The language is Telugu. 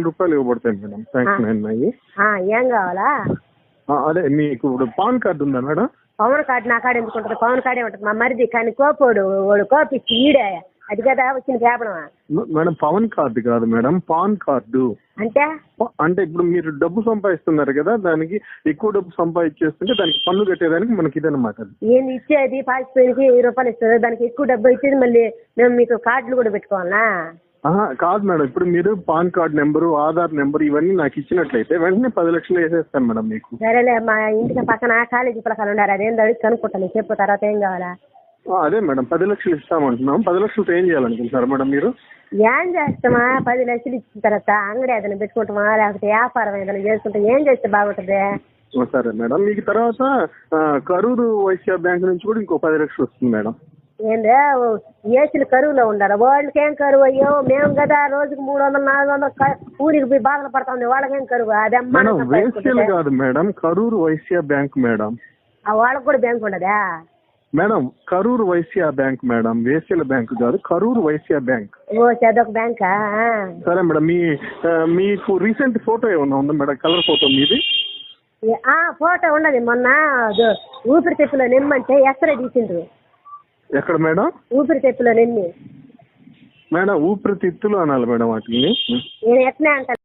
రూపాయలు ఇవ్వబడతాయి మేడం శాంక్షన్ అయినాయి. ఏం కావాలా? అదే మీకు ఇప్పుడు పాన్ కార్డు ఉందా మేడం? పవన్ కార్డు నా కాడ ఎందుకు ఉంటుంది? పవన్ కార్డే ఉంటుంది. మా మరిది కానీ కోపోడు వాడు కోపిచ్చి ఈడే అది కదా వచ్చిన కేపడమా మేడం. పవన్ కార్డు కాదు మేడం, పాన్ కార్డు. అంటే ఇప్పుడు మీరు డబ్బు సంపాదిస్తున్నారు కదా, దానికి ఎక్కువ డబ్బు సంపాదించేస్తుంటే దానికి పన్ను కట్టేదానికి మనకి ఇదన్నమాట. ఏంది ఇచ్చేది? పాసిపోయినకి 1000 రూపాయలు ఇస్తుంది, దానికి ఎక్కువ డబ్బు ఇచ్చేది మళ్ళీ మేము మీకు కార్డులు కూడా పెట్టుకోవాలా? కాదు మేడం, ఇప్పుడు మీరు pan card number, Aadhaar number ఇవన్నీ నాకు ఇచ్చినట్లయితే వెంటనే 10 లక్షలు వేసేస్తాను మేడం మీకు. సరేలే, మా ఇంటికి పక్కన కాలేజీ పిల్లకాయలు ఉన్నారు, అదేం అడిగి కనుక్కుంటాను. చెప్పు తర్వాత ఏం కావాలా? అదే మేడం 10 లక్షలు ఇస్తామంటున్నాం. 10 లక్షలతో ఏం చేయాలనుకుంటున్నారు మేడం మీరు? ఏం చేస్తామా? 10 లక్షలు ఇచ్చిన తర్వాత అంగడి ఏదైనా పెట్టుకుంటామా, లేకపోతే వ్యాపారం ఏదైనా చేసుకుంటా ఏం చేస్తే బాగుంటుంది? సరే మేడం, మీకు తర్వాత కరూరు వైశ్య బ్యాంక్ నుంచి కూడా ఇంకో 10 లక్షలు వస్తుంది మేడం. ఏందే ఏసీలు కరువులో ఉండాలి, వాళ్ళకేం కరువు? అయ్యో మేము కదా రోజుకి 300 400 ఊరికి పోయి బాధలు పడతాం, వాళ్ళకేం కరువు? అదమ్మా వేశ్యలు కాదు madam, Karur Vysya bank madam. వాళ్ళకి కూడా బ్యాంక్ ఉండదా madam? Karur Vysya bank madam, వేశ్యల బ్యాంక్ కాదు, కరూరు వైశ్య బ్యాంక్. ఓ చదొక బ్యాంకా? సరే మేడం, మీకు రీసెంట్ ఫోటో ఏమన్నా ఉందా మేడం? కలర్ ఫోటో మీది? ఫోటో ఉన్నది. మొన్న ఊపిరితిత్తులో నిమ్మంటే ఎక్స్రే తీసిండ్రు. ఎక్కడ మేడం? ఊపిరితిత్తులో నిమ్మి. మేడం ఊపిరితిత్తులు అనాలి మేడం వాటిని. నేను ఎట్నే అంటాను.